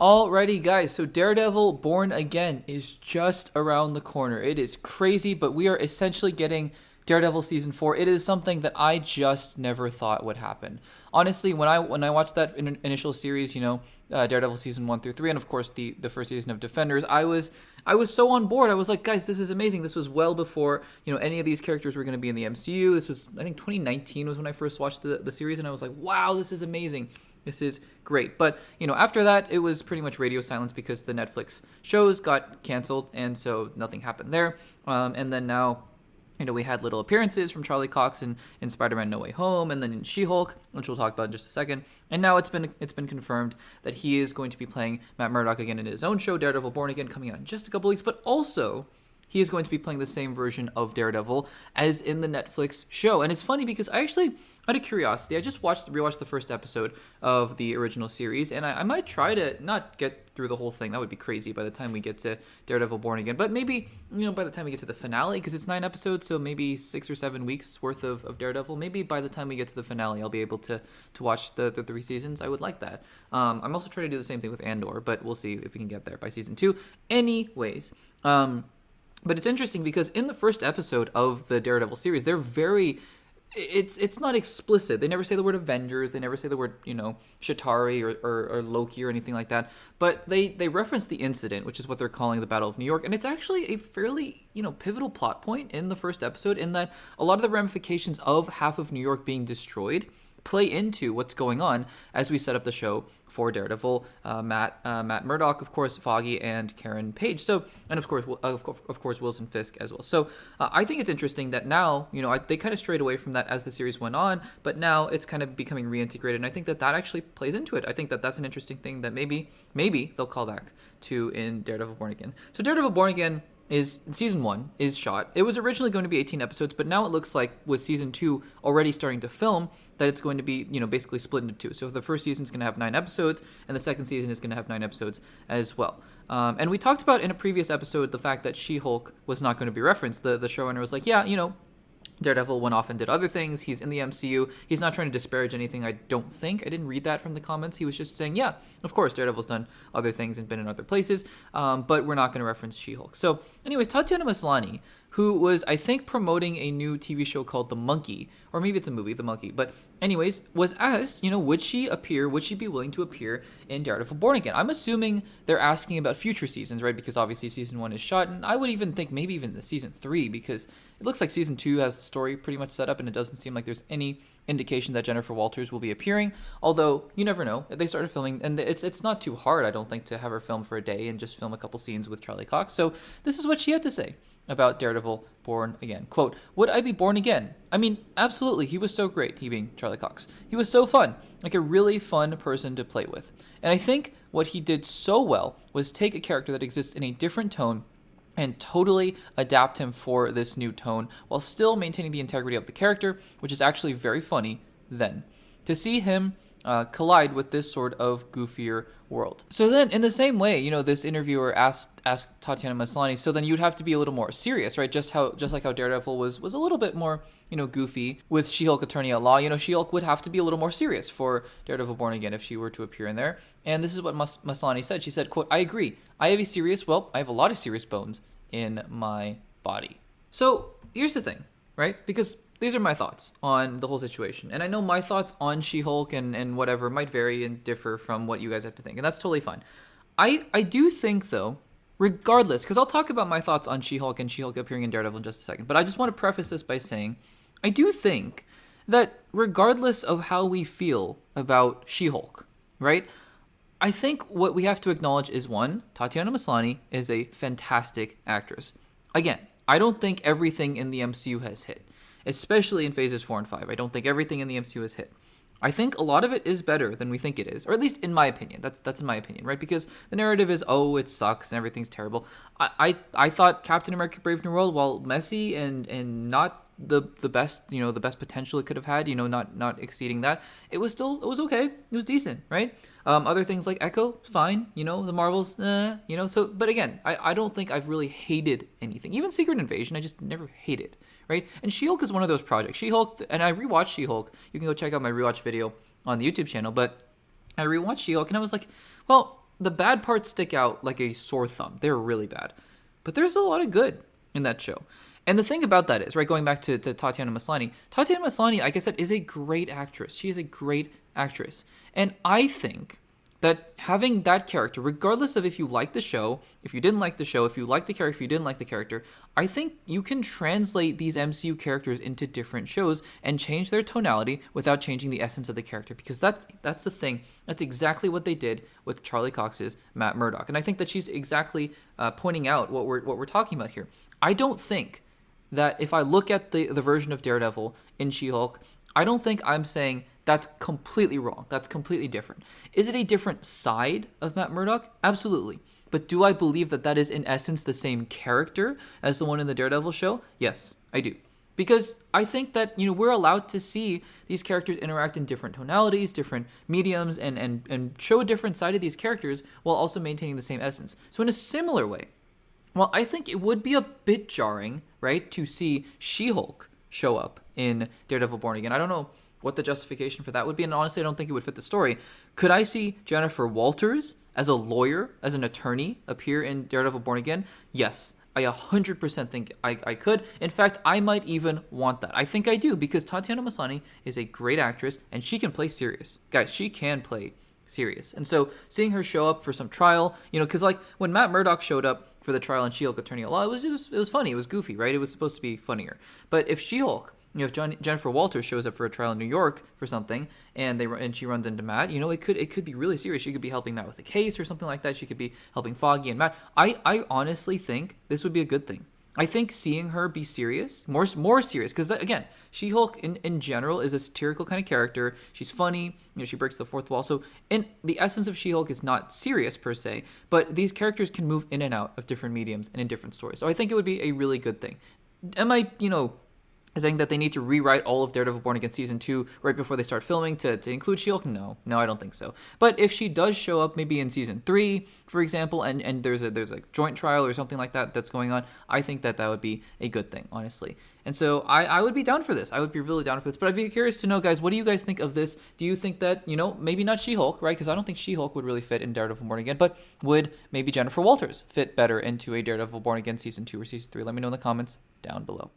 Alrighty, guys, so Daredevil Born Again is just around the corner. It is crazy, but we are essentially getting Daredevil Season 4. It is something that I just never thought would happen. Honestly, when I watched that initial series, Daredevil Season 1 through 3, and of course the first season of Defenders, I was so on board. I was like, guys, this is amazing. This was well before, any of these characters were going to be in the MCU. This was, I think, 2019 was when I first watched the series, and I was like, wow, this is amazing. This is great. But, after that, it was pretty much radio silence because the Netflix shows got canceled, and so nothing happened there. And then now, we had little appearances from Charlie Cox in Spider-Man No Way Home, and then in She-Hulk, which we'll talk about in just a second. And now it's been confirmed that he is going to be playing Matt Murdock again in his own show, Daredevil Born Again, coming out in just a couple weeks. But also, he is going to be playing the same version of Daredevil as in the Netflix show. And it's funny because I actually, out of curiosity, I just rewatched the first episode of the original series, and I might try to not get through the whole thing. That would be crazy by the time we get to Daredevil Born Again. But maybe, by the time we get to the finale, because it's 9 episodes, so maybe 6 or 7 weeks worth of Daredevil, maybe by the time we get to the finale, I'll be able to watch the 3 seasons. I would like that. I'm also trying to do the same thing with Andor, but we'll see if we can get there by season 2. Anyways, but it's interesting because in the first episode of the Daredevil series, they're very... It's not explicit. They never say the word Avengers. They never say the word, Chitauri or Loki or anything like that. But they reference the incident, which is what they're calling the Battle of New York. And it's actually a fairly, pivotal plot point in the first episode in that a lot of the ramifications of half of New York being destroyed play into what's going on as we set up the show for Daredevil, Matt Murdock, of course, Foggy, and Karen Page. So, and of course, Wilson Fisk as well. So, I think it's interesting that now, they kind of strayed away from that as the series went on, but now it's kind of becoming reintegrated, and I think that actually plays into it. I think that that's an interesting thing that maybe they'll call back to in Daredevil Born Again. So, Daredevil Born Again season 1 is shot. It was originally going to be 18 episodes, but now it looks like with season 2 already starting to film that it's going to be, basically split into 2. So the first season is going to have 9 episodes, and the second season is going to have 9 episodes as well. And we talked about in a previous episode the fact that She-Hulk was not going to be referenced. The showrunner was like, yeah, Daredevil went off and did other things. He's in the MCU. He's not trying to disparage anything, I don't think. I didn't read that from the comments. He was just saying, yeah, of course, Daredevil's done other things and been in other places, but we're not going to reference She-Hulk. So, anyways, TATIANA MASLANY, who was, I think, promoting a new TV show called The Monkey, or maybe it's a movie, The Monkey, but anyways, was asked, would she be willing to appear in Daredevil Born Again? I'm assuming they're asking about future seasons, right? Because obviously season 1 is shot, and I would even think maybe even the season 3, because it looks like season 2 has the story pretty much set up, and it doesn't seem like there's any indication that Jennifer Walters will be appearing, although you never know. They started filming, and it's not too hard, I don't think, to have her film for a day and just film a couple scenes with Charlie Cox. So this is what she had to say about Daredevil Born Again. Quote, "Would I be born again? I mean, absolutely. He was so great," he being Charlie Cox. "He was so fun, like a really fun person to play with. And I think what he did so well was take a character that exists in a different tone and totally adapt him for this new tone while still maintaining the integrity of the character, which is actually very funny then. To see him collide with this sort of goofier world." So then, in the same way, this interviewer asked TATIANA MASLANY, so then you'd have to be a little more serious, right? Just like how Daredevil was a little bit more, goofy with She-Hulk Attorney at Law. She-Hulk would have to be a little more serious for Daredevil Born Again if she were to appear in there. And this is what Maslany said. She said, quote, "I agree. I have a lot of serious bones in my body." So here's the thing, right? Because these are my thoughts on the whole situation. And I know my thoughts on She-Hulk and whatever might vary and differ from what you guys have to think. And that's totally fine. I do think, though, regardless, because I'll talk about my thoughts on She-Hulk and She-Hulk appearing in Daredevil in just a second. But I just want to preface this by saying, I do think that regardless of how we feel about She-Hulk, right? I think what we have to acknowledge is, one, TATIANA MASLANY is a fantastic actress. Again, I don't think everything in the MCU has hit, especially in phases 4 and 5. I don't think everything in the MCU has hit. I think a lot of it is better than we think it is, or at least in my opinion. That's in my opinion, right? Because the narrative is, oh, it sucks and everything's terrible. I thought Captain America: Brave New World, while messy and not the best, the best potential it could have had, not exceeding that, it was okay. It was decent, right? Other things like Echo, fine, the Marvels, so, but again, I don't think I've really hated anything. Even Secret Invasion, I just never hated, right? And She-Hulk is one of those projects. She-Hulk, and I rewatched She-Hulk. You can go check out my rewatch video on the YouTube channel, but I rewatched She-Hulk and I was like, well, the bad parts stick out like a sore thumb. They're really bad. But there's a lot of good in that show. And the thing about that is, right, going back to TATIANA Maslany, like I said, is a great actress. She is a great actress. And I think that having that character, regardless of if you like the show, if you didn't like the show, if you like the character, if you didn't like the character, I think you can translate these MCU characters into different shows and change their tonality without changing the essence of the character. Because that's the thing. That's exactly what they did with Charlie Cox's Matt Murdock. And I think that she's exactly pointing out what we're talking about here. I don't think that if I look at the version of Daredevil in She-Hulk, I don't think I'm saying that's completely wrong. That's completely different. Is it a different side of Matt Murdock? Absolutely. But do I believe that that is in essence the same character as the one in the Daredevil show? Yes, I do. Because I think that, we're allowed to see these characters interact in different tonalities, different mediums, and show a different side of these characters while also maintaining the same essence. So in a similar way, well, I think it would be a bit jarring, right, to see She-Hulk show up in Daredevil Born Again. I don't know what the justification for that would be, and honestly, I don't think it would fit the story. Could I see Jennifer Walters as a lawyer, as an attorney, appear in Daredevil Born Again? Yes, I 100% think I could. In fact, I might even want that. I think I do, because TATIANA Maslany is a great actress, and she can play serious. Guys, she can play serious. And so seeing her show up for some trial, because like when Matt Murdock showed up for the trial in She-Hulk Attorney at Law, it was funny. It was goofy, right? It was supposed to be funnier. But if She-Hulk, if Jennifer Walters shows up for a trial in New York for something, and she runs into Matt, it could be really serious. She could be helping Matt with a case or something like that. She could be helping Foggy and Matt. I honestly think this would be a good thing. I think seeing her be serious, more serious, because again, She-Hulk in general is a satirical kind of character. She's funny, she breaks the fourth wall. So, in the essence of She-Hulk is not serious per se, but these characters can move in and out of different mediums and in different stories. So I think it would be a really good thing. Am I, saying that they need to rewrite all of Daredevil Born Again Season 2 right before they start filming to include She-Hulk? No, I don't think so. But if she does show up maybe in Season 3, for example, and there's a joint trial or something like that that's going on, I think that would be a good thing, honestly. And so I would be down for this. I would be really down for this. But I'd be curious to know, guys, what do you guys think of this? Do you think that, maybe not She-Hulk, right? Because I don't think She-Hulk would really fit in Daredevil Born Again, but would maybe Jennifer Walters fit better into a Daredevil Born Again Season 2 or Season 3? Let me know in the comments down below.